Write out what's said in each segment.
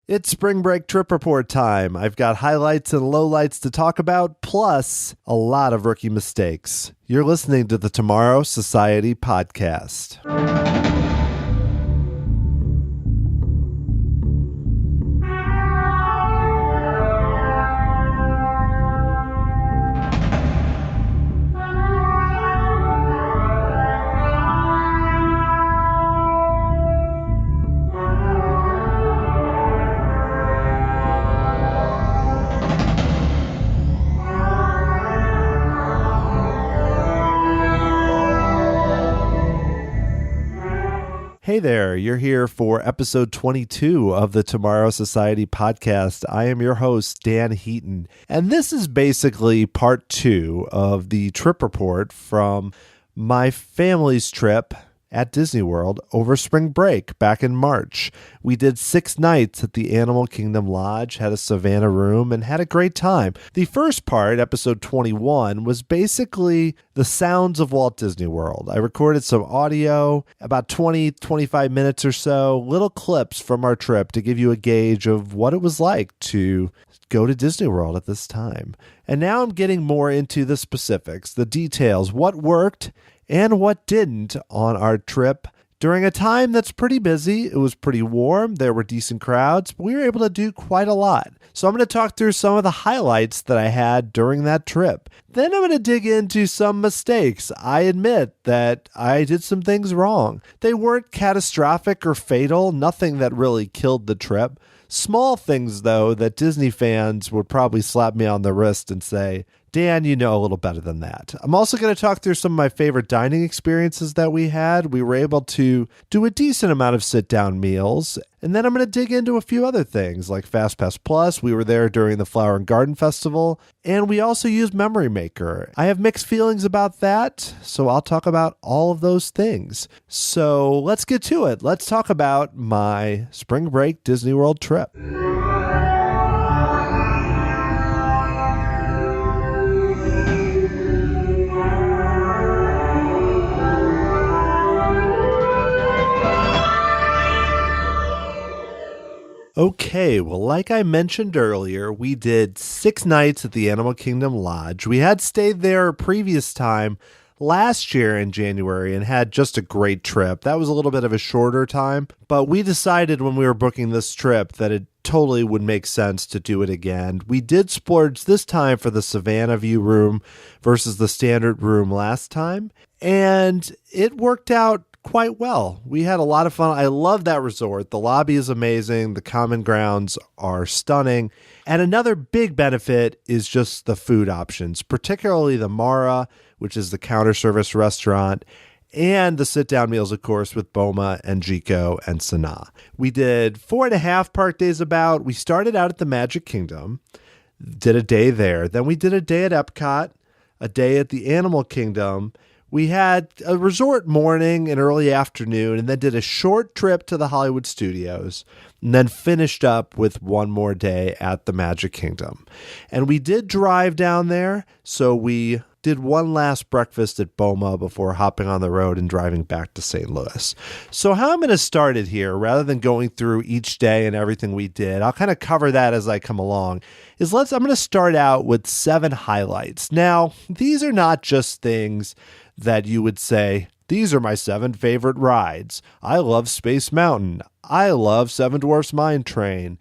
It's spring break trip report time. I've got highlights and lowlights to talk about, plus a lot of rookie mistakes. You're listening to the Tomorrow Society podcast. Hey there, you're here for episode 22 of the Tomorrow Society podcast. I am your host, Dan Heaton, and this is basically part 2 of the trip report from my family's trip at Disney World over spring break back in March. We did 6 nights at the Animal Kingdom Lodge, had a Savannah room, and had a great time. The first part, episode 21, was basically the sounds of Walt Disney World. I recorded some audio, about 20-25 minutes or so, little clips from our trip to give you a gauge of what it was like to go to Disney World at this time. And now I'm getting more into the specifics, the details, what worked and what didn't on our trip during a time that's pretty busy. It was pretty warm. There were decent crowds, but we were able to do quite a lot. So I'm going to talk through some of the highlights that I had during that trip. Then I'm going to dig into some mistakes. I admit that I did some things wrong. They weren't catastrophic or fatal, nothing that really killed the trip. Small things, though, that Disney fans would probably slap me on the wrist and say, Dan, you know a little better than that. I'm also going to talk through some of my favorite dining experiences that we had. We were able to do a decent amount of sit-down meals. And then I'm going to dig into a few other things like FastPass Plus. We were there during the Flower and Garden Festival. And we also used Memory Maker. I have mixed feelings about that, so I'll talk about all of those things. So let's get to it. Let's talk about my spring break Disney World trip. Okay, well, like I mentioned earlier, we did 6 nights at the Animal Kingdom Lodge. We had stayed there a previous time last year in January and had just a great trip. That was a little bit of a shorter time, but we decided when we were booking this trip that it totally would make sense to do it again. We did splurge this time for the Savannah View room versus the standard room last time, and it worked out quite well. We had a lot of fun. I love that resort. The lobby is amazing. The common grounds are stunning. And another big benefit is just the food options, particularly the Mara, which is the counter service restaurant, and the sit-down meals, of course, with Boma and Jiko and Sanaa. We did 4.5 park days about. We started out at the Magic Kingdom, did a day there. Then we did a day at Epcot, a day at the Animal Kingdom. We had a resort morning and early afternoon, and then did a short trip to the Hollywood Studios, and then finished up with one more day at the Magic Kingdom. And we did drive down there, so we did one last breakfast at Boma before hopping on the road and driving back to St. Louis. So how I'm going to start it here, rather than going through each day and everything we did, I'll kind of cover that as I come along, I'm going to start out with 7 highlights. Now, these are not just things that you would say, these are my 7 favorite rides. I love Space Mountain. I love Seven Dwarfs Mine Train.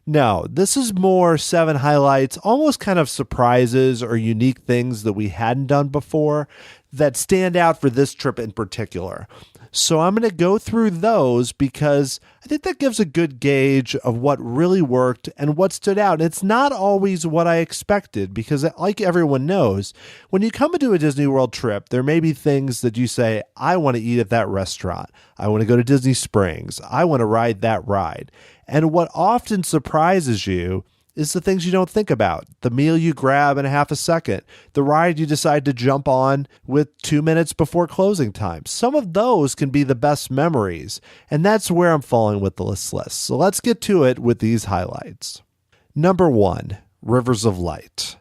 No, this is more 7 highlights, almost kind of surprises or unique things that we hadn't done before that stand out for this trip in particular. So I'm going to go through those because I think that gives a good gauge of what really worked and what stood out. It's not always what I expected because, like everyone knows, when you come into a Disney World trip, there may be things that you say, I want to eat at that restaurant. I want to go to Disney Springs. I want to ride that ride. And what often surprises you is the things you don't think about. The meal you grab in a half a second. The ride you decide to jump on with 2 minutes before closing time. Some of those can be the best memories. And that's where I'm falling with the list. So let's get to it with these highlights. Number 1, Rivers of Light.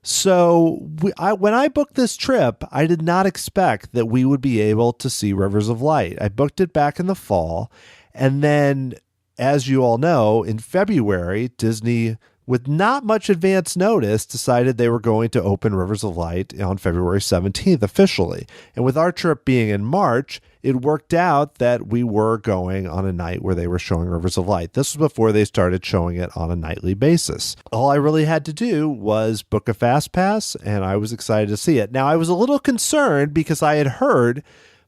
So when I booked this trip, I did not expect that we would be able to see Rivers of Light. I booked it back in the fall, and then as you all know, in February, Disney, with not much advance notice, decided they were going to open Rivers of Light on February 17th officially. And with our trip being in March, it worked out that we were going on a night where they were showing Rivers of Light. This was before they started showing it on a nightly basis. All I really had to do was book a fast pass, and I was excited to see it. Now, I was a little concerned because I had heard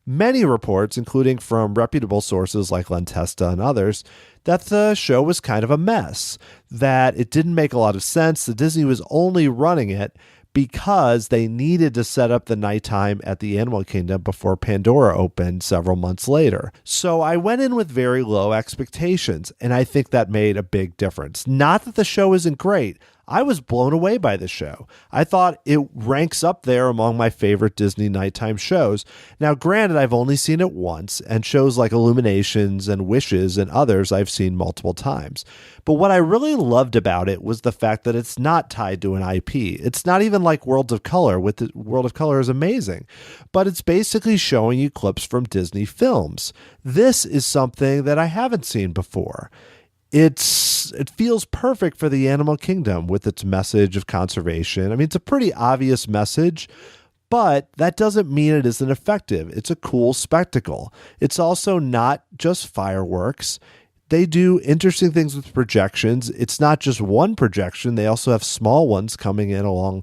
many reports, including from reputable sources like Lentesta and others, that the show was kind of a mess, that it didn't make a lot of sense, that Disney was only running it because they needed to set up the nighttime at the Animal Kingdom before Pandora opened several months later. So I went in with very low expectations, and I think that made a big difference. Not that the show isn't great. I was blown away by the show. I thought it ranks up there among my favorite Disney nighttime shows. Now, granted, I've only seen it once, and shows like Illuminations and Wishes and others I've seen multiple times. But what I really loved about it was the fact that it's not tied to an IP. It's not even like Worlds of Color. World of Color is amazing, but it's basically showing you clips from Disney films. This is something that I haven't seen before. It feels perfect for the Animal Kingdom with its message of conservation. I mean, it's a pretty obvious message, but that doesn't mean it isn't effective. It's a cool spectacle. It's also not just fireworks. They do interesting things with projections. It's not just one projection. They also have small ones coming in along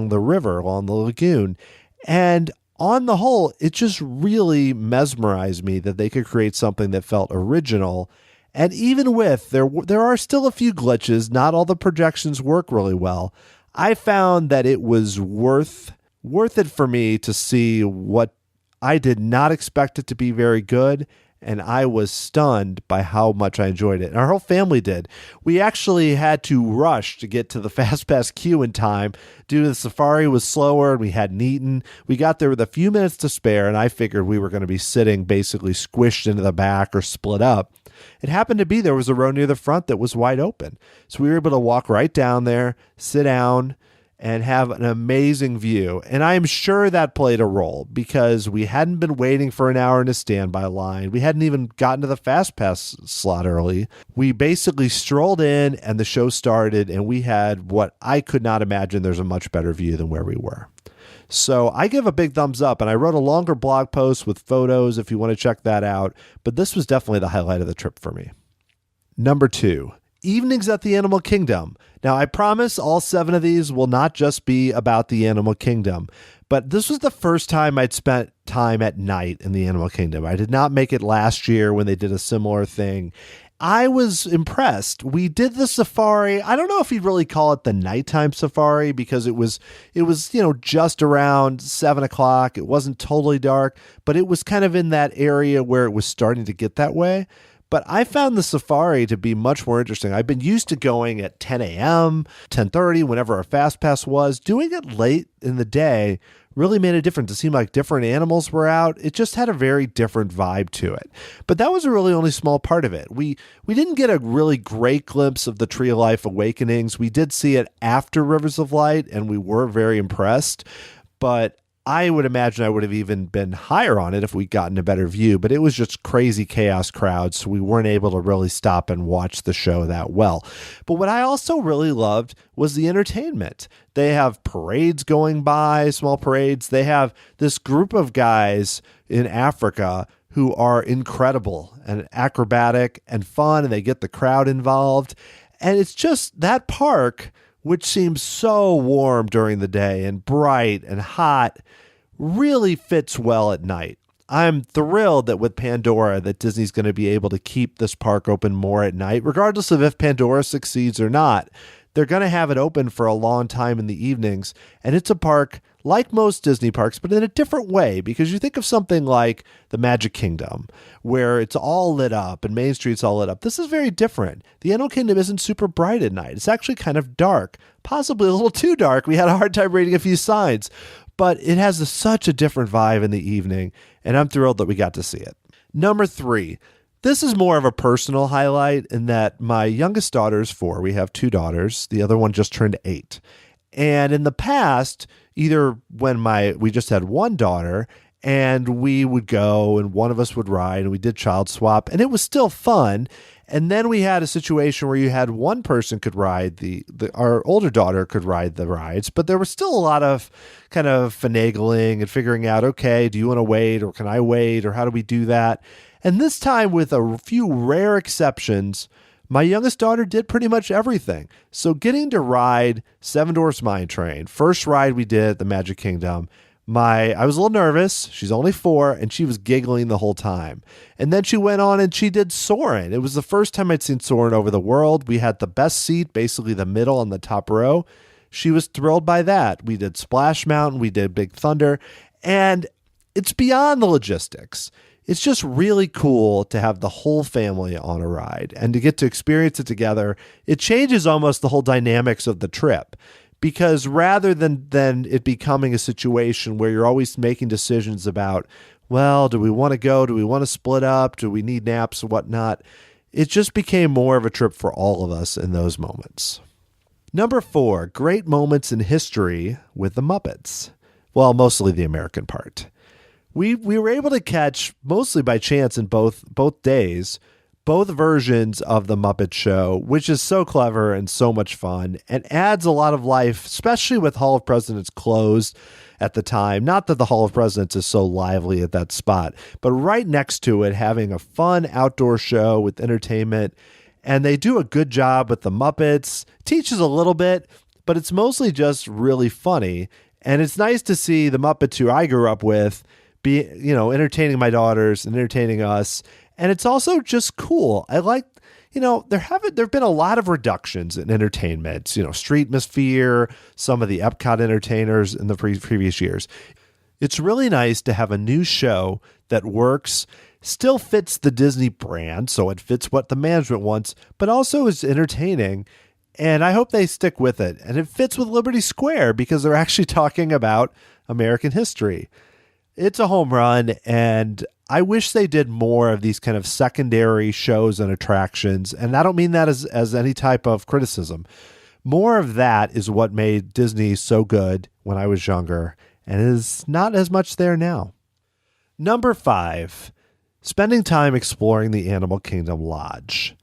the river, along the lagoon. And on the whole, it just really mesmerized me that they could create something that felt original. And even with, there are still a few glitches, not all the projections work really well, I found that it was worth it for me to see what I did not expect it to be very good, and I was stunned by how much I enjoyed it. And our whole family did. We actually had to rush to get to the FastPass queue in time due to the safari was slower and we hadn't eaten. We got there with a few minutes to spare, and I figured we were going to be sitting basically squished into the back or split up. It happened to be there was a row near the front that was wide open. So we were able to walk right down there, sit down, and have an amazing view. And I am sure that played a role because we hadn't been waiting for an hour in a standby line. We hadn't even gotten to the FastPass slot early. We basically strolled in and the show started, and we had what I could not imagine there's a much better view than where we were. So I give a big thumbs up, and I wrote a longer blog post with photos if you want to check that out, but this was definitely the highlight of the trip for me. Number 2, evenings at the Animal Kingdom. Now, I promise all 7 of these will not just be about the Animal Kingdom, but this was the first time I'd spent time at night in the Animal Kingdom. I did not make it last year when they did a similar thing. I was impressed. We did the safari. I don't know if you'd really call it the nighttime safari because it was, just around 7:00. It wasn't totally dark, but it was kind of in that area where it was starting to get that way. But I found the safari to be much more interesting. I've been used to going at 10 a.m., 10:30, whenever our fast pass was. Doing it late in the day really made a difference. It seemed like different animals were out. It just had a very different vibe to it. But that was a really only small part of it. We didn't get a really great glimpse of the Tree of Life Awakenings. We did see it after Rivers of Light, and we were very impressed. But I would imagine I would have even been higher on it if we'd gotten a better view, but it was just crazy chaos crowds, so we weren't able to really stop and watch the show that well. But what I also really loved was the entertainment. They have parades going by, small parades. They have this group of guys in Africa who are incredible and acrobatic and fun, and they get the crowd involved. And it's just that park, which seems so warm during the day and bright and hot, really fits well at night. I'm thrilled that with Pandora that Disney's going to be able to keep this park open more at night, regardless of if Pandora succeeds or not. They're going to have it open for a long time in the evenings, and it's a park like most Disney parks, but in a different way, because you think of something like the Magic Kingdom, where it's all lit up and Main Street's all lit up. This is very different. The Animal Kingdom isn't super bright at night. It's actually kind of dark, possibly a little too dark. We had a hard time reading a few signs, but it has such a different vibe in the evening, and I'm thrilled that we got to see it. Number 3. This is more of a personal highlight in that my youngest daughter is 4. We have 2 daughters. The other one just turned 8. And in the past, either when we just had one daughter and we would go and one of us would ride and we did child swap and it was still fun. And then we had a situation where you had one person could ride our older daughter could ride the rides, but there was still a lot of kind of finagling and figuring out, okay, do you want to wait or can I wait or how do we do that? And this time, with a few rare exceptions, my youngest daughter did pretty much everything. So getting to ride Seven Dwarfs Mine Train, first ride we did at the Magic Kingdom, I was a little nervous. She's only 4, and she was giggling the whole time. And then she went on and she did Soarin'. It was the first time I'd seen Soarin' over the world. We had the best seat, basically the middle on the top row. She was thrilled by that. We did Splash Mountain. We did Big Thunder. And it's beyond the logistics. It's just really cool to have the whole family on a ride and to get to experience it together. It changes almost the whole dynamics of the trip. Because rather than it becoming a situation where you're always making decisions about, well, do we want to go? Do we want to split up? Do we need naps or whatnot? It just became more of a trip for all of us in those moments. Number 4, great moments in history with the Muppets. Well, mostly the American part. We were able to catch, mostly by chance in both days, both versions of the Muppet Show, which is so clever and so much fun and adds a lot of life, especially with Hall of Presidents closed at the time. Not that the Hall of Presidents is so lively at that spot, but right next to it, having a fun outdoor show with entertainment. And they do a good job with the Muppets. Teaches a little bit, but it's mostly just really funny. And it's nice to see the Muppets who I grew up with be, entertaining my daughters and entertaining us. And it's also just cool. I like, there have been a lot of reductions in entertainment, Streetmosphere, some of the Epcot entertainers in the previous years. It's really nice to have a new show that works, still fits the Disney brand, so it fits what the management wants, but also is entertaining. And I hope they stick with it. And it fits with Liberty Square because they're actually talking about American history. It's a home run, and I wish they did more of these kind of secondary shows and attractions. And I don't mean that as any type of criticism. More of that is what made Disney so good when I was younger and is not as much there now. Number 5, spending time exploring the Animal Kingdom Lodge.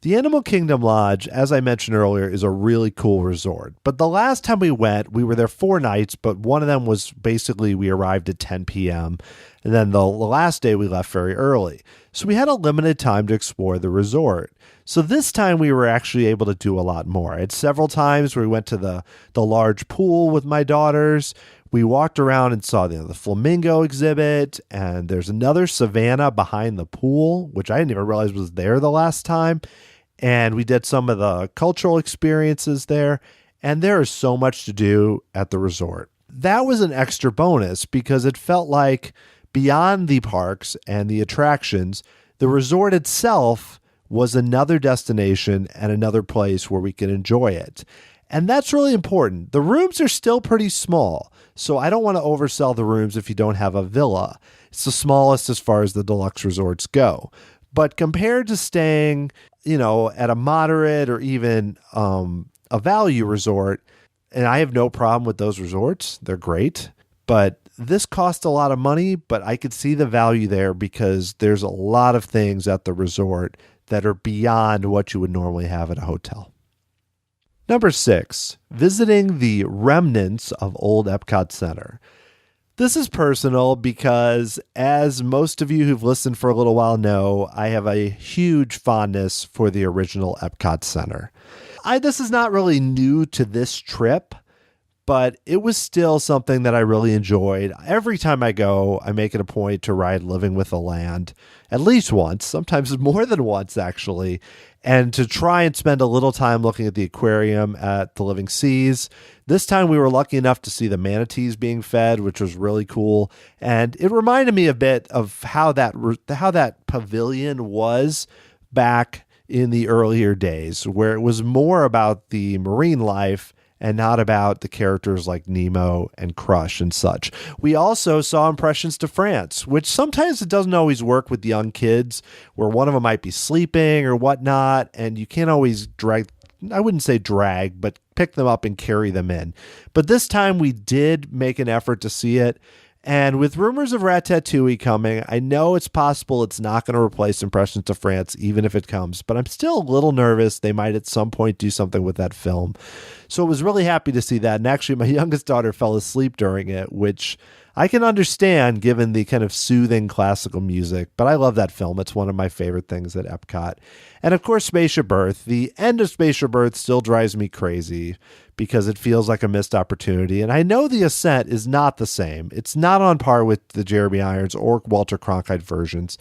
The Animal Kingdom Lodge, as I mentioned earlier, is a really cool resort. But the last time we went, we were there 4 nights, but one of them was basically we arrived at 10 p.m. And then the last day we left very early. So we had a limited time to explore the resort. So this time we were actually able to do a lot more. I had several times where we went to the large pool with my daughters. We walked around and saw the flamingo exhibit, and there's another savannah behind the pool, which I didn't even realize was there the last time. And we did some of the cultural experiences there, and there is so much to do at the resort. That was an extra bonus because it felt like beyond the parks and the attractions, the resort itself was another destination and another place where we could enjoy it. And that's really important. The rooms are still pretty small, so I don't want to oversell the rooms if you don't have a villa. It's the smallest as far as the deluxe resorts go. But compared to staying, at a moderate or even a value resort, and I have no problem with those resorts. They're great. But this cost a lot of money, but I could see the value there because there's a lot of things at the resort that are beyond what you would normally have at a hotel. Number 6, visiting the remnants of old Epcot Center. This is personal because, as most of you who've listened for a little while know, I have a huge fondness for the original Epcot Center. This is not really new to this trip, but it was still something that I really enjoyed. Every time I go, I make it a point to ride Living with the Land at least once, sometimes more than once actually, and to try and spend a little time looking at the aquarium at the Living Seas. This time we were lucky enough to see the manatees being fed, which was really cool. And it reminded me a bit of how that pavilion was back in the earlier days, where it was more about the marine life and not about the characters like Nemo and Crush and such. We also saw Impressions to France, which sometimes it doesn't always work with young kids, where one of them might be sleeping or whatnot, and you can't always I wouldn't say drag, but pick them up and carry them in. But this time we did make an effort to see it, And with rumors of Ratatouille coming, I know it's possible it's not going to replace Impressions of France, even if it comes. But I'm still a little nervous they might at some point do something with that film. So I was really happy to see that. And actually, my youngest daughter fell asleep during it, which I can understand given the kind of soothing classical music. But I love that film. It's one of my favorite things at Epcot. And of course, Spaceship Earth. The end of Spaceship Earth still drives me crazy because it feels like a missed opportunity. And I know the Ascent is not the same. It's not on par with the Jeremy Irons or Walter Cronkite versions,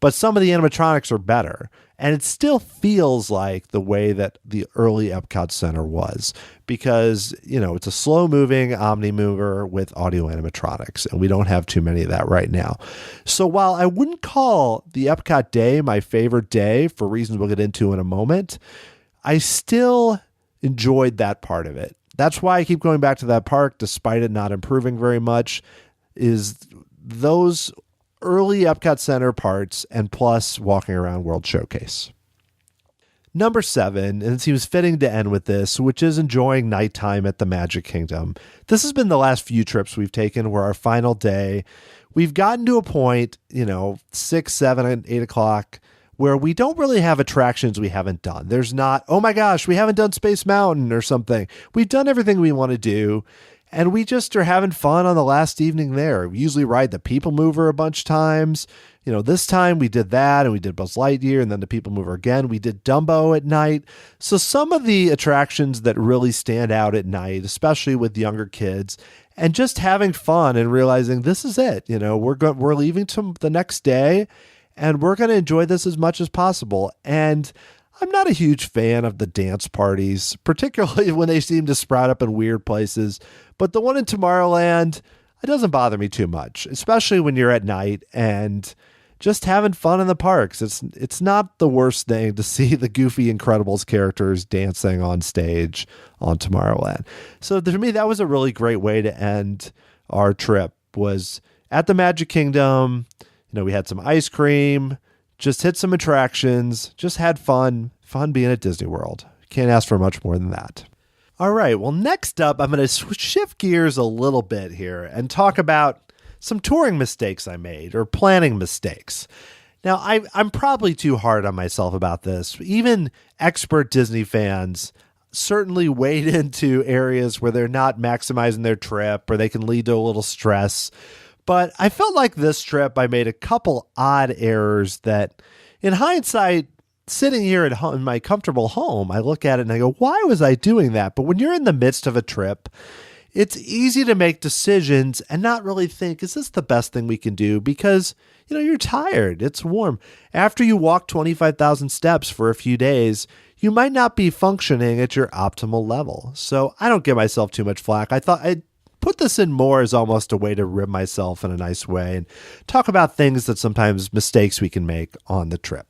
but some of the animatronics are better. And it still feels like the way that the early Epcot Center was because, it's a slow moving omni-mover with audio animatronics, and we don't have too many of that right now. So while I wouldn't call the Epcot day my favorite day for reasons we'll get into in a moment, I still enjoyed that part of it. That's why I keep going back to that park, despite it not improving very much, is those early Epcot Center parts and plus walking around World Showcase. Number 7, and it seems fitting to end with this, which is enjoying nighttime at the Magic Kingdom. This has been the last few trips we've taken where our final day, we've gotten to a point, 6, 7, and 8 o'clock, where we don't really have attractions we haven't done. There's not, oh my gosh, we haven't done Space Mountain or something. We've done everything we want to do, and we just are having fun on the last evening there. We usually ride the People Mover a bunch of times. This time we did that, and we did Buzz Lightyear, and then the People Mover again. We did Dumbo at night. So some of the attractions that really stand out at night, especially with younger kids, and just having fun and realizing this is it. We're leaving to the next day, and we're going to enjoy this as much as possible. And I'm not a huge fan of the dance parties, particularly when they seem to sprout up in weird places. But the one in Tomorrowland, it doesn't bother me too much, especially when you're at night and just having fun in the parks. It's not the worst thing to see the Goofy Incredibles characters dancing on stage on Tomorrowland. So to me, that was a really great way to end our trip, was at the Magic Kingdom. We had some ice cream, just hit some attractions, just had fun being at Disney World. Can't ask for much more than that. All right, well, next up, I'm going to shift gears a little bit here and talk about some touring mistakes I made or planning mistakes. Now, I'm probably too hard on myself about this. Even expert Disney fans certainly wade into areas where they're not maximizing their trip or they can lead to a little stress. But I felt like this trip, I made a couple odd errors that, in hindsight, sitting here at home, in my comfortable home, I look at it and I go, why was I doing that? But when you're in the midst of a trip, it's easy to make decisions and not really think, is this the best thing we can do? Because, you're tired. It's warm. After you walk 25,000 steps for a few days, you might not be functioning at your optimal level. So I don't give myself too much flack. I thought I'd put this in more as almost a way to rib myself in a nice way and talk about things that sometimes mistakes we can make on the trip.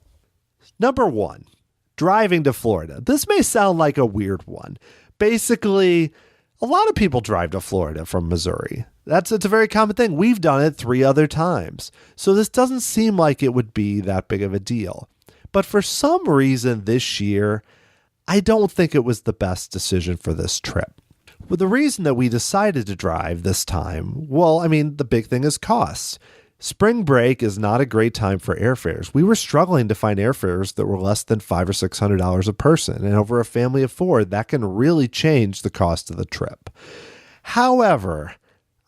Number 1, driving to Florida. This may sound like a weird one. Basically, a lot of people drive to Florida from Missouri. It's a very common thing. We've done it 3 other times. So this doesn't seem like it would be that big of a deal. But for some reason this year, I don't think it was the best decision for this trip. Well, the reason that we decided to drive this time, the big thing is costs. Spring break is not a great time for airfares. We were struggling to find airfares that were less than $500 or $600 a person. And over a family of 4, that can really change the cost of the trip. However,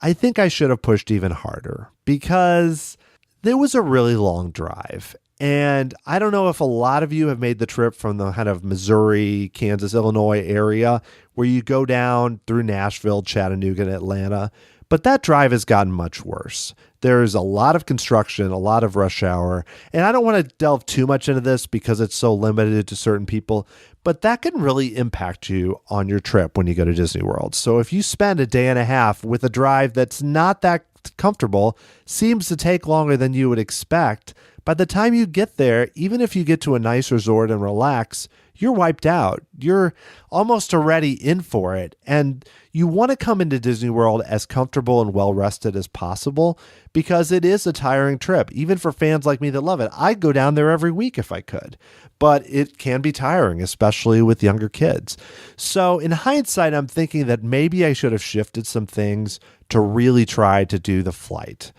I think I should have pushed even harder because there was a really long drive. And I don't know if a lot of you have made the trip from the kind of Missouri, Kansas, Illinois area where you go down through Nashville, Chattanooga, and Atlanta. But that drive has gotten much worse. There's a lot of construction, a lot of rush hour. And I don't want to delve too much into this because it's so limited to certain people. But that can really impact you on your trip when you go to Disney World. So if you spend a day and a half with a drive that's not that comfortable, seems to take longer than you would expect, By the time you get there, even if you get to a nice resort and relax, you're wiped out. You're almost already in for it. And you want to come into Disney World as comfortable and well-rested as possible because it is a tiring trip, even for fans like me that love it. I'd go down there every week if I could, but it can be tiring, especially with younger kids. So in hindsight, I'm thinking that maybe I should have shifted some things to really try to do the flight.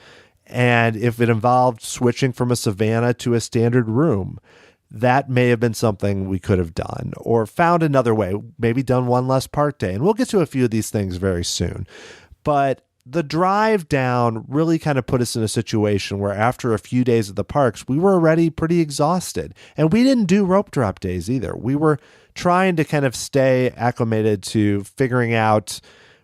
And if it involved switching from a Savannah to a standard room, that may have been something we could have done, or found another way, maybe done one less park day. And we'll get to a few of these things very soon. But the drive down really kind of put us in a situation where after a few days at the parks, we were already pretty exhausted. And we didn't do rope drop days either. We were trying to kind of stay acclimated to figuring out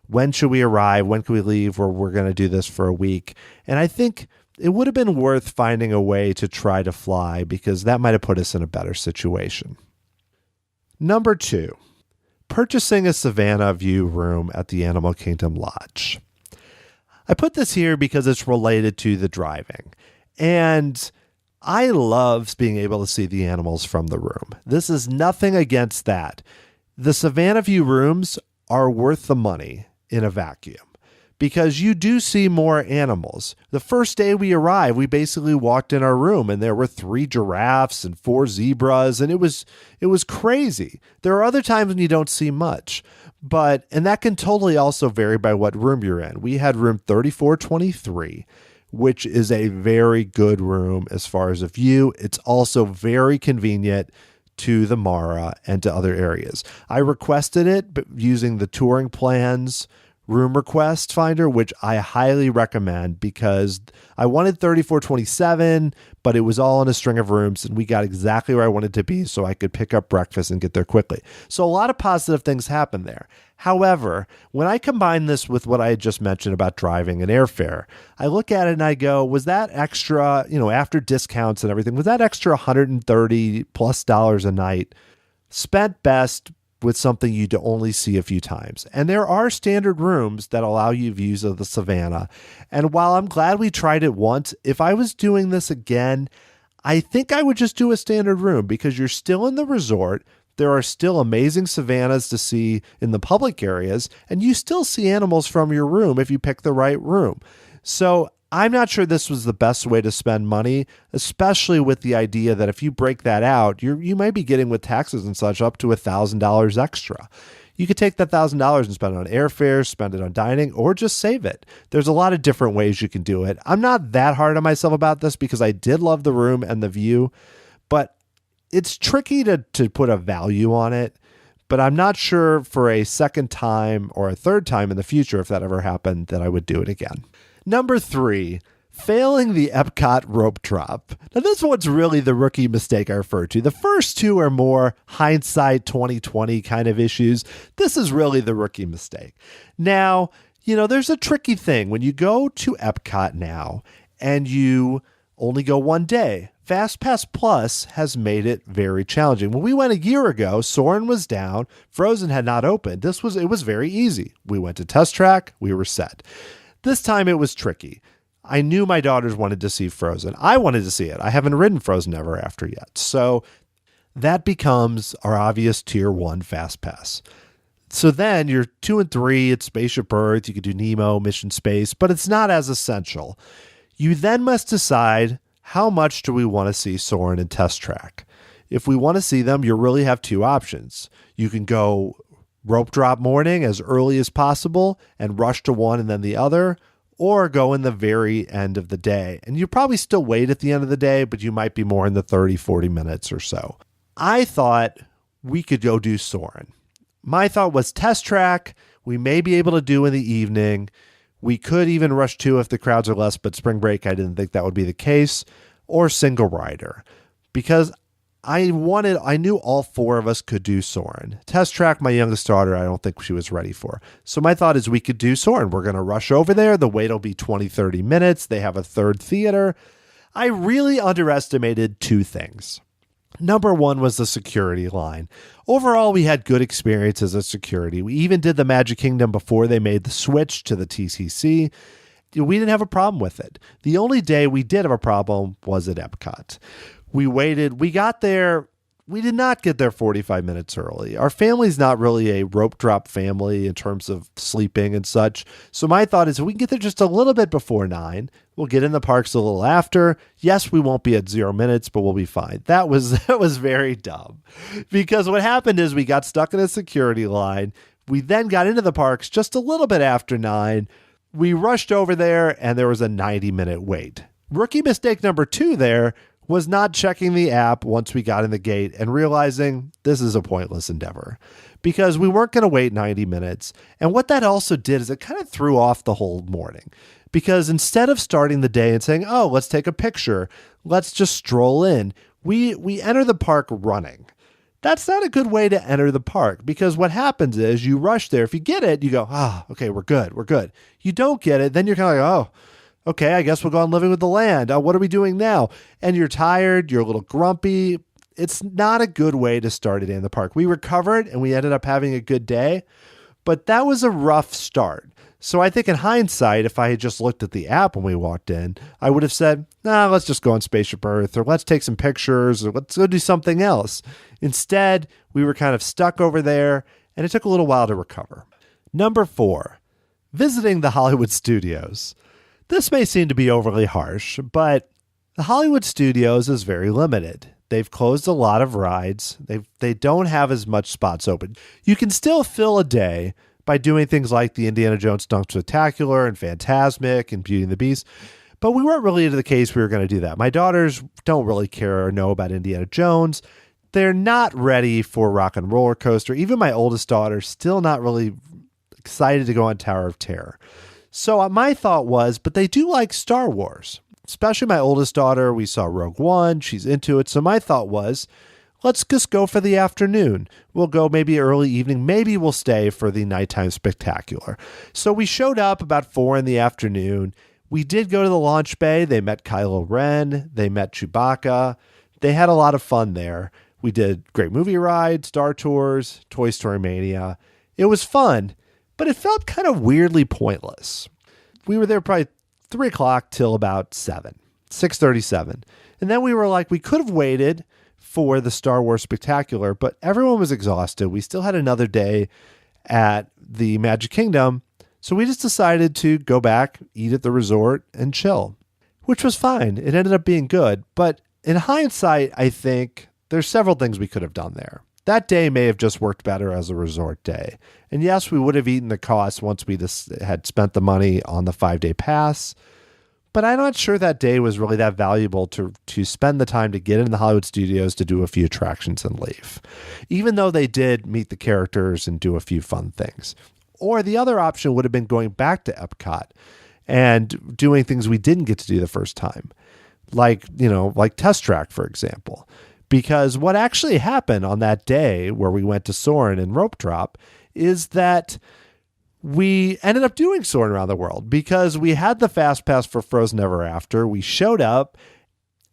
when should we arrive, when can we leave, or we're going to do this for a week. And I think it would have been worth finding a way to try to fly because that might have put us in a better situation. Number 2, purchasing a Savannah View room at the Animal Kingdom Lodge. I put this here because it's related to the driving. And I love being able to see the animals from the room. This is nothing against that. The Savannah View rooms are worth the money in a vacuum, because you do see more animals. The first day we arrived, we basically walked in our room and there were 3 giraffes and 4 zebras, and it was crazy. There are other times when you don't see much, and that can totally also vary by what room you're in. We had room 3423, which is a very good room as far as a view. It's also very convenient to the Mara and to other areas. I requested it using the Touring Plans room request finder, which I highly recommend because I wanted 3427, but it was all in a string of rooms and we got exactly where I wanted to be so I could pick up breakfast and get there quickly. So a lot of positive things happened there. However, when I combine this with what I had just mentioned about driving and airfare, I look at it and I go, was that extra, after discounts and everything, was that extra $130 plus a night spent best with something you'd only see a few times? And there are standard rooms that allow you views of the Savannah. And while I'm glad we tried it once, if I was doing this again, I think I would just do a standard room because you're still in the resort. There are still amazing savannas to see in the public areas, and you still see animals from your room if you pick the right room. So I'm not sure this was the best way to spend money, especially with the idea that if you break that out, you might be getting with taxes and such up to $1,000 extra. You could take that $1,000 and spend it on airfare, spend it on dining, or just save it. There's a lot of different ways you can do it. I'm not that hard on myself about this because I did love the room and the view, but it's tricky to put a value on it. But I'm not sure for a second time or a third time in the future, if that ever happened, that I would do it again. Number 3, failing the Epcot rope drop. Now, this one's really the rookie mistake I refer to. The first 2 are more hindsight 2020 kind of issues. This is really the rookie mistake. Now, there's a tricky thing. When you go to Epcot now and you only go one day, FastPass Plus has made it very challenging. When we went a year ago, Soarin' was down, Frozen had not opened. It was very easy. We went to Test Track, we were set. This time it was tricky. I knew my daughters wanted to see Frozen. I wanted to see it. I haven't ridden Frozen Ever After yet. So that becomes our obvious tier 1 Fast Pass. So then you're 2 and 3, it's Spaceship Earth, you could do Nemo, Mission Space, but it's not as essential. You then must decide, how much do we want to see Soarin' and Test Track? If we want to see them, you really have 2 options. You can go rope drop morning as early as possible and rush to one and then the other, or go in the very end of the day. And you probably still wait at the end of the day, but you might be more in the 30, 40 minutes or so. I thought we could go do Soarin'. My thought was Test Track, we may be able to do in the evening. We could even rush 2 if the crowds are less, but Spring Break, I didn't think that would be the case, or single rider. Because I knew all 4 of us could do Soarin'. Test Track, my youngest daughter, I don't think she was ready for. So my thought is we could do Soarin'. We're going to rush over there. The wait will be 20, 30 minutes. They have a third theater. I really underestimated 2 things. Number 1 was the security line. Overall, we had good experiences at security. We even did the Magic Kingdom before they made the switch to the TCC. we didn't have a problem with it. The only day we did have a problem was at Epcot. We waited. We got there. We did not get there 45 minutes early. Our family's not really a rope drop family in terms of sleeping and such. So my thought is if we can get there just a little bit before 9, we'll get in the parks a little after. Yes, we won't be at 0 minutes, but we'll be fine. That was very dumb, because what happened is we got stuck in a security line. We then got into the parks just a little bit after 9. We rushed over there and there was a 90-minute wait. Rookie mistake number 2 there was not checking the app once we got in the gate and realizing this is a pointless endeavor, because we weren't going to wait 90 minutes. And what that also did is it kind of threw off the whole morning, because instead of starting the day and saying, oh, let's take a picture, let's just stroll in, we enter the park running. That's not a good way to enter the park, because what happens is you rush there. If you get it, you go, okay, we're good. You don't get it, then you're kind of like, okay, I guess we'll go on living with the land. What are we doing now? And you're tired, you're a little grumpy. It's not a good way to start a day in the park. We recovered and we ended up having a good day, but that was a rough start. So I think in hindsight, if I had just looked at the app when we walked in, I would have said, let's just go on Spaceship Earth, or let's take some pictures, or let's go do something else. Instead, we were kind of stuck over there, and it took a little while to recover. Number 4, visiting the Hollywood studios. This may seem to be overly harsh, but the Hollywood studios is very limited. They've closed a lot of rides. They don't have as much spots open. You can still fill a day by doing things like the Indiana Jones Dunk Spectacular and Fantasmic and Beauty and the Beast, but we weren't really into the case we were going to do that. My daughters don't really care or know about Indiana Jones. They're not ready for Rock and Roller Coaster. Even my oldest daughter, still not really excited to go on Tower of Terror. So my thought was, but they do like Star Wars, especially my oldest daughter. We saw Rogue One. She's into it. So my thought was, let's just go for the afternoon. We'll go maybe early evening. Maybe we'll stay for the nighttime spectacular. So we showed up about 4 in the afternoon. We did go to the launch bay. They met Kylo Ren. They met Chewbacca. They had a lot of fun there. We did Great Movie Ride, Star Tours, Toy Story Mania. It was fun, but it felt kind of weirdly pointless. We were there probably 3 o'clock till about 6:37. And then we were like, we could have waited for the Star Wars Spectacular, but everyone was exhausted. We still had another day at the Magic Kingdom. So we just decided to go back, eat at the resort, and chill, which was fine. It ended up being good. But in hindsight, I think there's several things we could have done there. That day may have just worked better as a resort day. And yes, we would have eaten the cost once we just had spent the money on the 5-day pass. But I'm not sure that day was really that valuable to spend the time to get in the Hollywood studios to do a few attractions and leave, even though they did meet the characters and do a few fun things. Or the other option would have been going back to Epcot and doing things we didn't get to do the first time, like Test Track, for example. Because what actually happened on that day where we went to Soarin' and Rope Drop is that we ended up doing Soarin' Around the World, because we had the Fast Pass for Frozen Ever After. We showed up,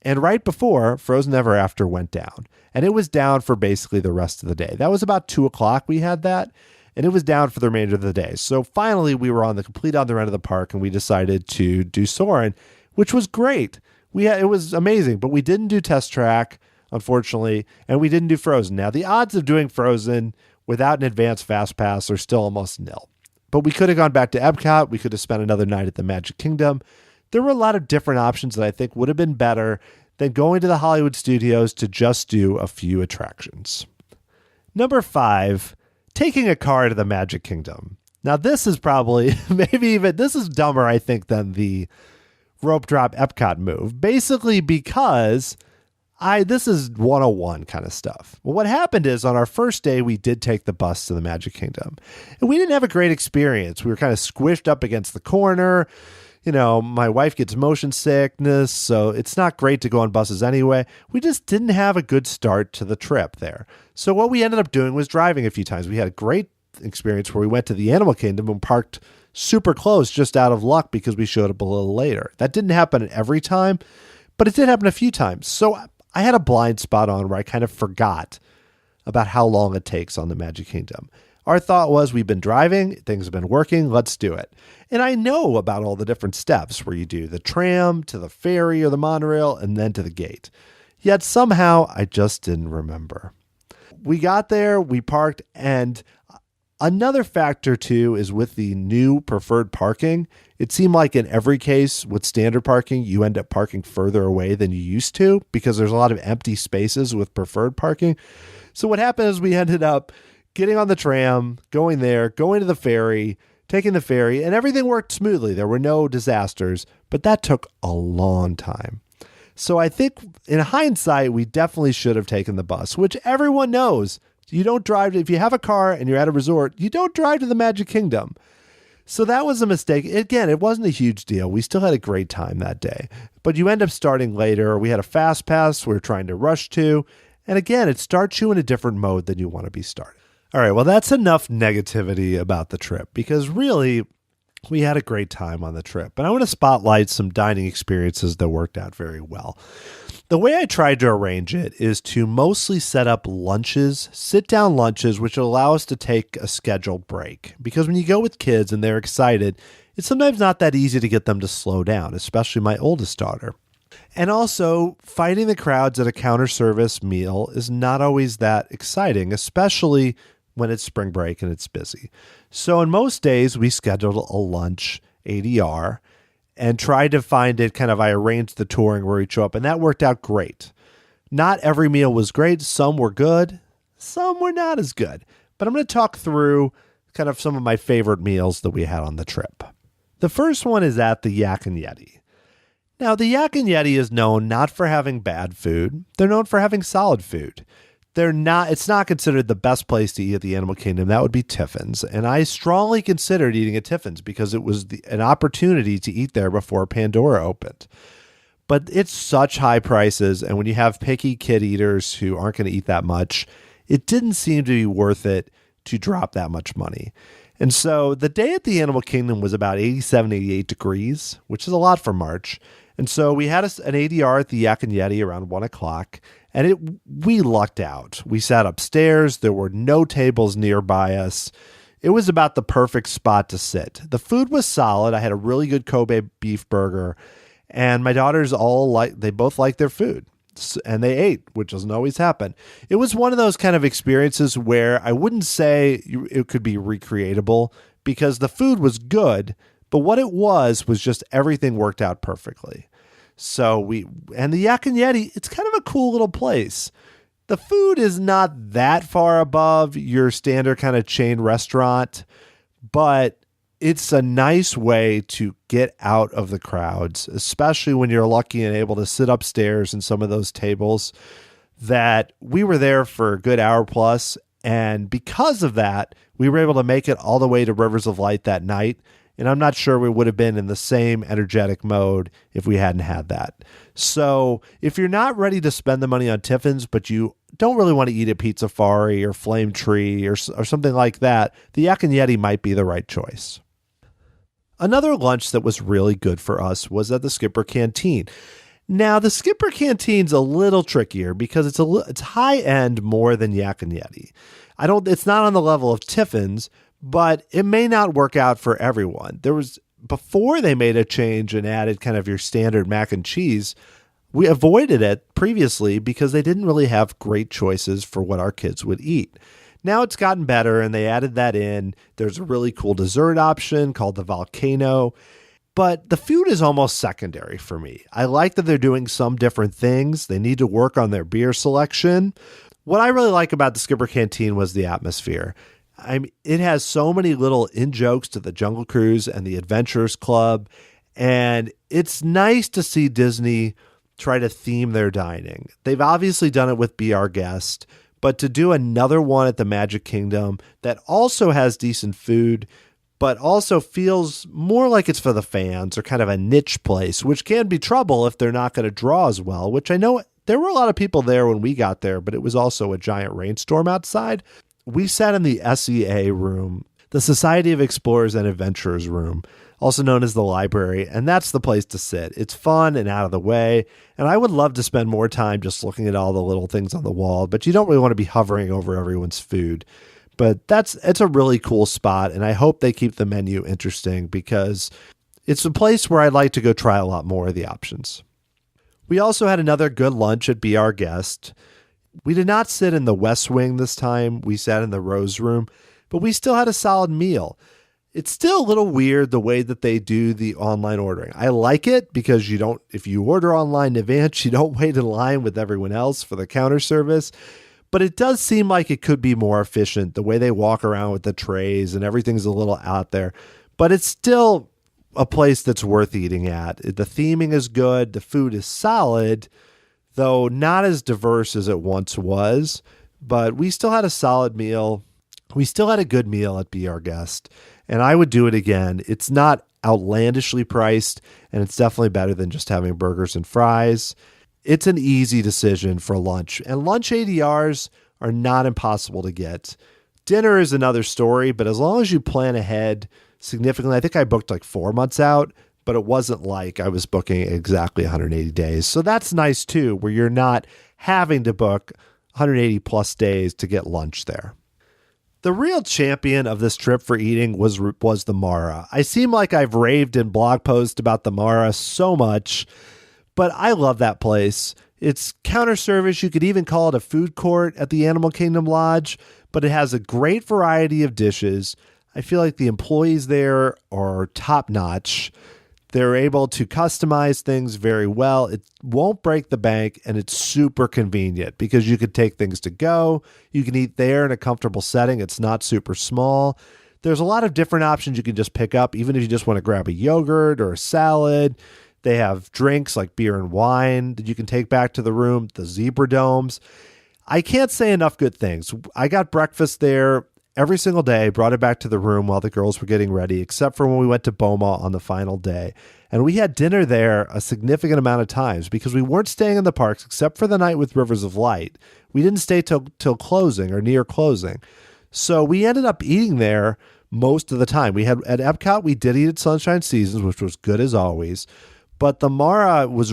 and right before, Frozen Ever After went down. And it was down for basically the rest of the day. That was about 2 o'clock we had that, and it was down for the remainder of the day. So finally, we were on the complete other end of the park, and we decided to do Soarin', which was great. It was amazing, but we didn't do Test Track, unfortunately, and we didn't do Frozen. Now, the odds of doing Frozen without an advanced Fast Pass are still almost nil. But we could have gone back to Epcot. We could have spent another night at the Magic Kingdom. There were a lot of different options that I think would have been better than going to the Hollywood studios to just do a few attractions. Number 5, taking a car to the Magic Kingdom. Now, this is probably, this is dumber, I think, than the rope drop Epcot move. Basically because this is 101 kind of stuff. Well, what happened is on our first day, we did take the bus to the Magic Kingdom, and we didn't have a great experience. We were kind of squished up against the corner. My wife gets motion sickness, so it's not great to go on buses anyway. We just didn't have a good start to the trip there. So what we ended up doing was driving a few times. We had a great experience where we went to the Animal Kingdom and parked super close just out of luck because we showed up a little later. That didn't happen every time, but it did happen a few times. So I had a blind spot on where I kind of forgot about how long it takes on the Magic Kingdom. Our thought was, we've been driving, things have been working, let's do it. And I know about all the different steps where you do the tram to the ferry or the monorail and then to the gate. Yet somehow I just didn't remember. We got there, we parked, and another factor too is with the new preferred parking. It seemed like in every case with standard parking, you end up parking further away than you used to because there's a lot of empty spaces with preferred parking. So what happened is we ended up getting on the tram, going there, going to the ferry, taking the ferry, and everything worked smoothly. There were no disasters, but that took a long time. So I think in hindsight, we definitely should have taken the bus, which everyone knows. You don't drive, if you have a car and you're at a resort, you don't drive to the Magic Kingdom. So that was a mistake. Again, it wasn't a huge deal. We still had a great time that day. But you end up starting later. We had a fast pass we were trying to rush to. And again, it starts you in a different mode than you want to be started. All right, well, that's enough negativity about the trip because really, we had a great time on the trip. But I want to spotlight some dining experiences that worked out very well. The way I tried to arrange it is to mostly set up lunches, sit-down lunches, which allow us to take a scheduled break. Because when you go with kids and they're excited, it's sometimes not that easy to get them to slow down, especially my oldest daughter. And also, fighting the crowds at a counter service meal is not always that exciting, especially when it's spring break and it's busy. So in most days, we scheduled a lunch ADR and tried to find it I arranged the touring where we'd show up, and that worked out great. Not every meal was great. Some were good. Some were not as good. But I'm going to talk through some of my favorite meals that we had on the trip. The first one is at the Yak and Yeti. Now, the Yak and Yeti is known not for having bad food. They're known for having solid food. It's not considered the best place to eat at the Animal Kingdom. That would be Tiffin's. And I strongly considered eating at Tiffin's because it was an opportunity to eat there before Pandora opened. But it's such high prices. And when you have picky kid eaters who aren't going to eat that much, it didn't seem to be worth it to drop that much money. And so the day at the Animal Kingdom was about 87, 88 degrees, which is a lot for March. And so we had an ADR at the Yak and Yeti around 1 o'clock. And we lucked out. We sat upstairs. There were no tables nearby us. It was about the perfect spot to sit. The food was solid. I had a really good Kobe beef burger. And my daughters they both liked their food. And they ate, which doesn't always happen. It was one of those kind of experiences where I wouldn't say it could be recreatable because the food was good. But what it was just everything worked out perfectly. So and the Yak and Yeti, it's kind of a cool little place. The food is not that far above your standard kind of chain restaurant, but it's a nice way to get out of the crowds, especially when you're lucky and able to sit upstairs in some of those tables that we were there for a good hour plus. And because of that, we were able to make it all the way to Rivers of Light that night. And I'm not sure we would have been in the same energetic mode if we hadn't had that. So if you're not ready to spend the money on Tiffin's, but you don't really want to eat at Pizza Fari or Flame Tree or something like that, the Yak and Yeti might be the right choice. Another lunch that was really good for us was at the Skipper Canteen. Now, the Skipper Canteen's a little trickier because it's high end more than Yak and Yeti. It's not on the level of Tiffin's, but it may not work out for everyone. Before they made a change and added kind of your standard mac and cheese, we avoided it previously because they didn't really have great choices for what our kids would eat. Now it's gotten better and they added that in. There's a really cool dessert option called the Volcano, but the food is almost secondary for me. I like that they're doing some different things. They need to work on their beer selection. What I really like about the Skipper Canteen was the atmosphere. It has so many little in-jokes to the Jungle Cruise and the Adventurers Club, and it's nice to see Disney try to theme their dining. They've obviously done it with Be Our Guest, but to do another one at the Magic Kingdom that also has decent food, but also feels more like it's for the fans or kind of a niche place, which can be trouble if they're not going to draw as well, which I know there were a lot of people there when we got there, but it was also a giant rainstorm outside. We sat in the SEA room, the Society of Explorers and Adventurers room, also known as the library, and that's the place to sit. It's fun and out of the way, and I would love to spend more time just looking at all the little things on the wall, but you don't really want to be hovering over everyone's food. But it's a really cool spot, and I hope they keep the menu interesting because it's a place where I'd like to go try a lot more of the options. We also had another good lunch at Be Our Guest. We did not sit in the West Wing this time. We sat in the Rose Room, but we still had a solid meal. It's still a little weird the way that they do the online ordering. I like it because if you order online in advance, you don't wait in line with everyone else for the counter service. But it does seem like it could be more efficient, the way they walk around with the trays and everything's a little out there. But it's still a place that's worth eating at. The theming is good. The food is solid, though not as diverse as it once was. But we still had a solid meal. We still had a good meal at Be Our Guest. And I would do it again. It's not outlandishly priced, and it's definitely better than just having burgers and fries. It's an easy decision for lunch, and lunch ADRs are not impossible to get. Dinner is another story, but as long as you plan ahead significantly, I think I booked like 4 months out, but it wasn't like I was booking exactly 180 days. So that's nice too, where you're not having to book 180 plus days to get lunch there. The real champion of this trip for eating was the Mara. I seem like I've raved in blog posts about the Mara so much, but I love that place. It's counter service. You could even call it a food court at the Animal Kingdom Lodge, but it has a great variety of dishes. I feel like the employees there are top notch. They're able to customize things very well. It won't break the bank, and it's super convenient because you could take things to go. You can eat there in a comfortable setting. It's not super small. There's a lot of different options you can just pick up, even if you just want to grab a yogurt or a salad. They have drinks like beer and wine that you can take back to the room, the zebra domes. I can't say enough good things. I got breakfast there every single day, brought it back to the room while the girls were getting ready, except for when we went to Boma on the final day. And we had dinner there a significant amount of times because we weren't staying in the parks except for the night with Rivers of Light. We didn't stay till closing or near closing. So we ended up eating there most of the time. We had at Epcot, we did eat at Sunshine Seasons, which was good as always. But the Mara was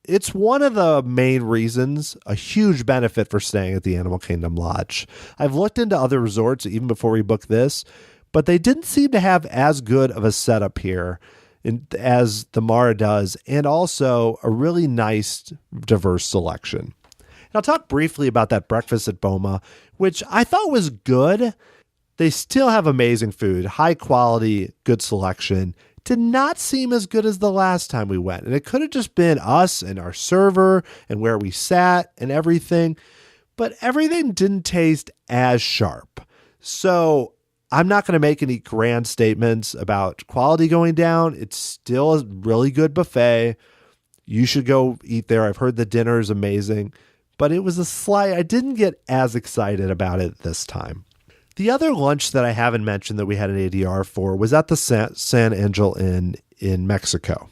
it's one of the main reasons, a huge benefit for staying at the Animal Kingdom Lodge. I've looked into other resorts even before we booked this, but they didn't seem to have as good of a setup here as the Mara does, and also a really nice, diverse selection. And I'll talk briefly about that breakfast at Boma, which I thought was good. They still have amazing food, high quality, good selection. Did not seem as good as the last time we went. And it could have just been us and our server and where we sat and everything. But everything didn't taste as sharp. So I'm not going to make any grand statements about quality going down. It's still a really good buffet. You should go eat there. I've heard the dinner is amazing. But it was I didn't get as excited about it this time. The other lunch that I haven't mentioned that we had an ADR for was at the San Angel Inn in Mexico.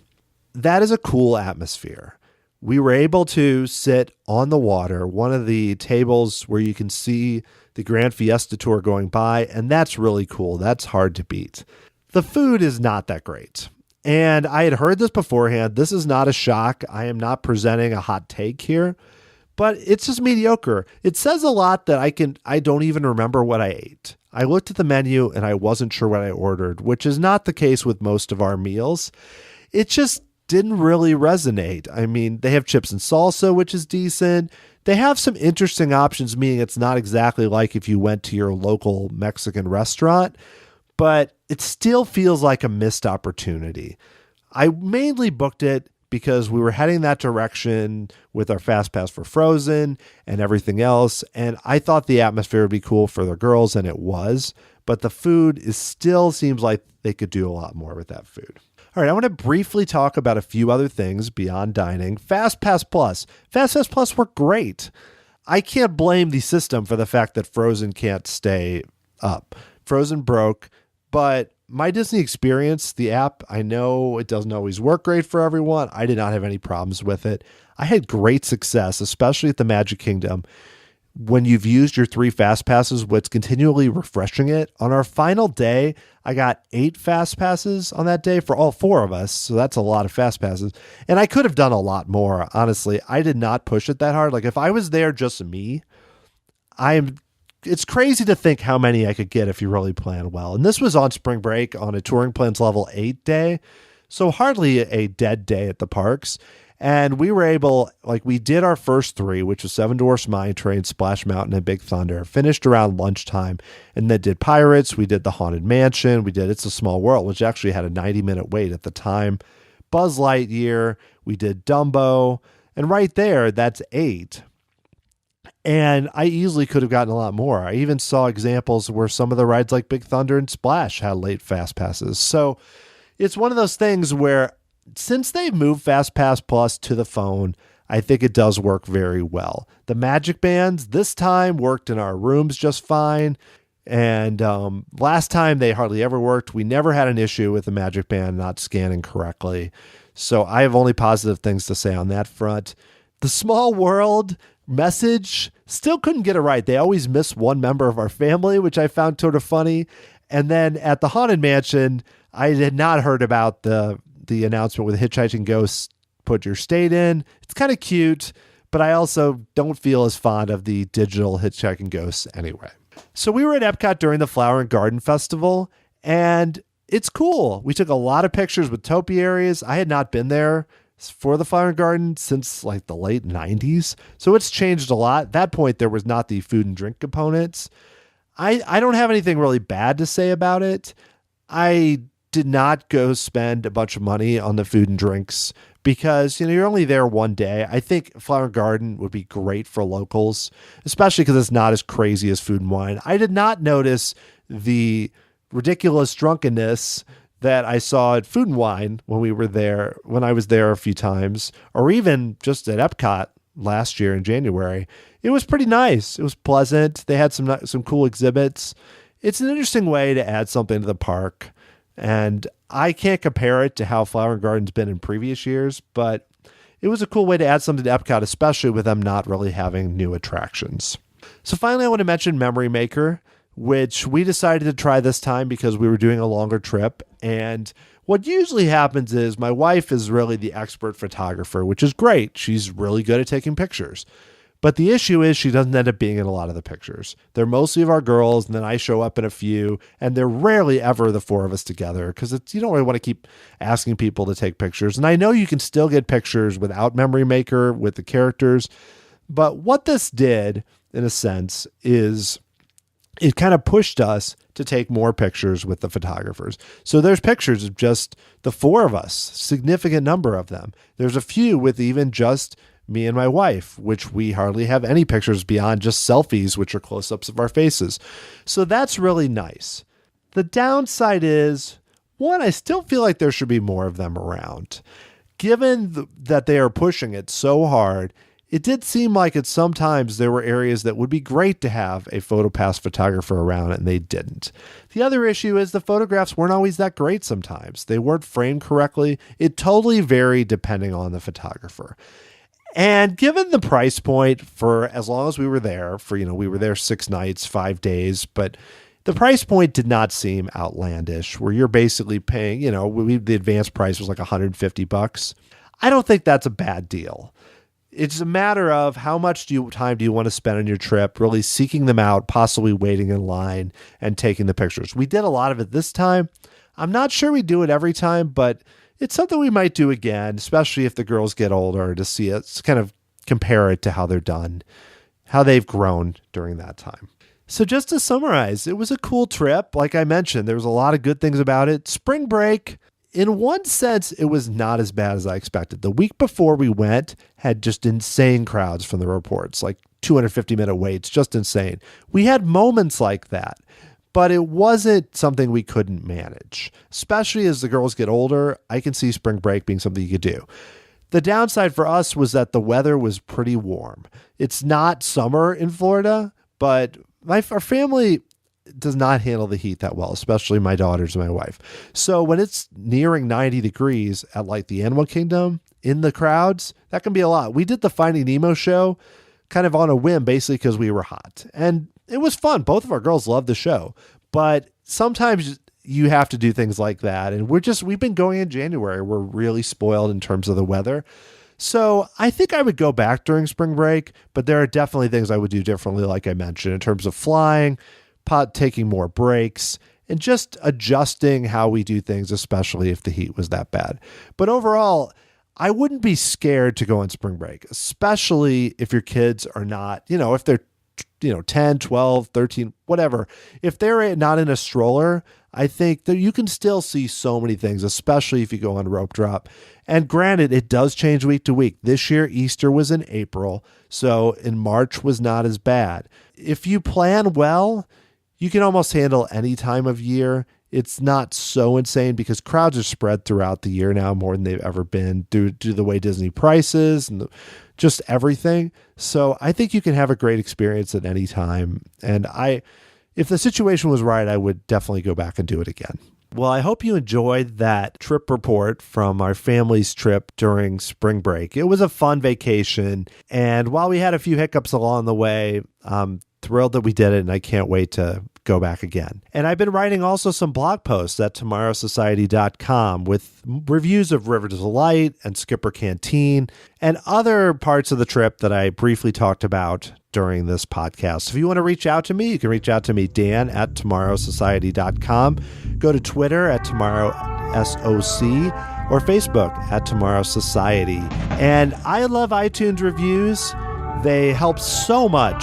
That is a cool atmosphere. We were able to sit on the water, one of the tables where you can see the Grand Fiesta Tour going by, and that's really cool. That's hard to beat. The food is not that great. And I had heard this beforehand. This is not a shock. I am not presenting a hot take here. But it's just mediocre. It says a lot that I don't even remember what I ate. I looked at the menu and I wasn't sure what I ordered, which is not the case with most of our meals. It just didn't really resonate. I mean, they have chips and salsa, which is decent. They have some interesting options, meaning it's not exactly like if you went to your local Mexican restaurant, but it still feels like a missed opportunity. I mainly booked it because we were heading that direction with our Fast Pass for Frozen and everything else. And I thought the atmosphere would be cool for the girls, and it was. But the food still seems like they could do a lot more with that food. All right, I want to briefly talk about a few other things beyond dining. Fast Pass Plus. Fast Pass Plus were great. I can't blame the system for the fact that Frozen can't stay up. Frozen broke, but My Disney Experience, the app, I know it doesn't always work great for everyone. I did not have any problems with it. I had great success, especially at the Magic Kingdom. When you've used your 3 Fast Passes, what's continually refreshing it. On our final day, I got 8 Fast Passes on that day for all 4 of us. So that's a lot of Fast Passes. And I could have done a lot more, honestly. I did not push it that hard. Like if I was there just me, I am it's crazy to think how many I could get if you really plan well. And this was on spring break on a touring plans level 8 day. So hardly a dead day at the parks. And we were able, like we did our first 3, which was Seven Dwarfs Mine Train, Splash Mountain, and Big Thunder, finished around lunchtime, and then did Pirates. We did the Haunted Mansion. We did It's a Small World, which actually had a 90-minute wait at the time. Buzz Lightyear. We did Dumbo. And right there, that's 8. And I easily could have gotten a lot more. I even saw examples where some of the rides like Big Thunder and Splash had late Fast Passes. So it's one of those things where since they've moved Fast Pass Plus to the phone, I think it does work very well. The Magic Bands this time worked in our rooms just fine. And last time they hardly ever worked. We never had an issue with the Magic Band not scanning correctly. So I have only positive things to say on that front. The Small World message still couldn't get it right. They always miss one member of our family, which I found sort of funny. And then at the Haunted Mansion, I had not heard about the announcement with Hitchhiking Ghosts, put your state in. It's kind of cute, but I also don't feel as fond of the digital Hitchhiking Ghosts anyway. So we were at Epcot during the Flower and Garden Festival, and it's cool. We took a lot of pictures with topiaries. I had not been there for the Flower and Garden since like the late 90s. So it's changed a lot. At that point, there was not the food and drink components. I don't have anything really bad to say about it. I did not go spend a bunch of money on the food and drinks because, you're only there one day. I think Flower and Garden would be great for locals, especially because it's not as crazy as Food and Wine. I did not notice the ridiculous drunkenness that I saw at Food and Wine when I was there a few times, or even just at Epcot last year in January. It was pretty nice. It was pleasant. They had some cool exhibits. It's an interesting way to add something to the park. And I can't compare it to how Flower and Garden's been in previous years, but it was a cool way to add something to Epcot, especially with them not really having new attractions. So finally, I want to mention Memory Maker, which we decided to try this time because we were doing a longer trip. And what usually happens is my wife is really the expert photographer, which is great. She's really good at taking pictures. But the issue is she doesn't end up being in a lot of the pictures. They're mostly of our girls, and then I show up in a few, and they're rarely ever the 4 of us together because you don't really want to keep asking people to take pictures. And I know you can still get pictures without Memory Maker with the characters, but what this did, in a sense, is it kind of pushed us to take more pictures with the photographers. So there's pictures of just the 4 of us, significant number of them. There's a few with even just me and my wife, which we hardly have any pictures beyond just selfies, which are close-ups of our faces. So that's really nice. The downside is, one, I still feel like there should be more of them around. Given that they are pushing it so hard, it did seem like at sometimes there were areas that would be great to have a PhotoPass photographer around, and they didn't. The other issue is the photographs weren't always that great sometimes. They weren't framed correctly. It totally varied depending on the photographer. And given the price point for as long as we were there, we were there 6 nights, 5 days, but the price point did not seem outlandish, where you're basically paying, the advanced price was like $150. I don't think that's a bad deal. It's a matter of how much time do you want to spend on your trip, really seeking them out, possibly waiting in line and taking the pictures. We did a lot of it this time. I'm not sure we do it every time, but it's something we might do again, especially if the girls get older, to see it, kind of compare it to how they're done, how they've grown during that time. So just to summarize, it was a cool trip. Like I mentioned, there was a lot of good things about it. Spring break, in one sense, it was not as bad as I expected. The week before we went had just insane crowds from the reports, like 250-minute waits, just insane. We had moments like that, but it wasn't something we couldn't manage. Especially as the girls get older, I can see spring break being something you could do. The downside for us was that the weather was pretty warm. It's not summer in Florida, but our family does not handle the heat that well, especially my daughters and my wife. So when it's nearing 90 degrees at like the Animal Kingdom in the crowds, that can be a lot. We did the Finding Nemo show kind of on a whim, basically because we were hot. And it was fun. Both of our girls loved the show, but sometimes you have to do things like that. And we've been going in January. We're really spoiled in terms of the weather. So I think I would go back during spring break, but there are definitely things I would do differently, like I mentioned, in terms of flying, taking more breaks, and just adjusting how we do things, especially if the heat was that bad. But overall, I wouldn't be scared to go on spring break, especially if your kids are not, if they're 10, 12, 13, whatever. If they're not in a stroller, I think that you can still see so many things, especially if you go on rope drop. And granted, it does change week to week. This year, Easter was in April, so in March was not as bad. If you plan well, you can almost handle any time of year. It's not so insane because crowds are spread throughout the year now more than they've ever been due to the way Disney prices and just everything. So I think you can have a great experience at any time. And if the situation was right, I would definitely go back and do it again. Well, I hope you enjoyed that trip report from our family's trip during spring break. It was a fun vacation. And while we had a few hiccups along the way, I'm thrilled that we did it, and I can't wait to go back again. And I've been writing also some blog posts at tomorrowsociety.com with reviews of River to Delight and Skipper Canteen and other parts of the trip that I briefly talked about during this podcast. If you want to reach out to me, you can reach out to me, Dan, at tomorrowsociety.com. Go to Twitter at tomorrowsoc or Facebook at Tomorrow Society. And I love iTunes reviews. They help so much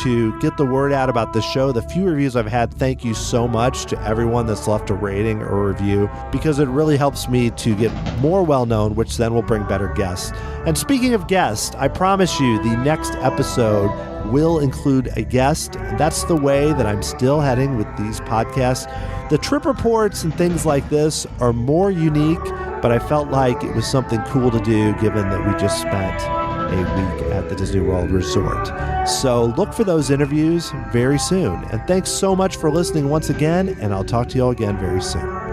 to get the word out about the show. The few reviews I've had, thank you so much to everyone that's left a rating or a review, because it really helps me to get more well-known, which then will bring better guests. And speaking of guests, I promise you the next episode will include a guest. That's the way that I'm still heading with these podcasts. The trip reports and things like this are more unique, but I felt like it was something cool to do given that we just spent a week at the Disney World Resort. So look for those interviews very soon. And thanks so much for listening once again, and I'll talk to you all again very soon.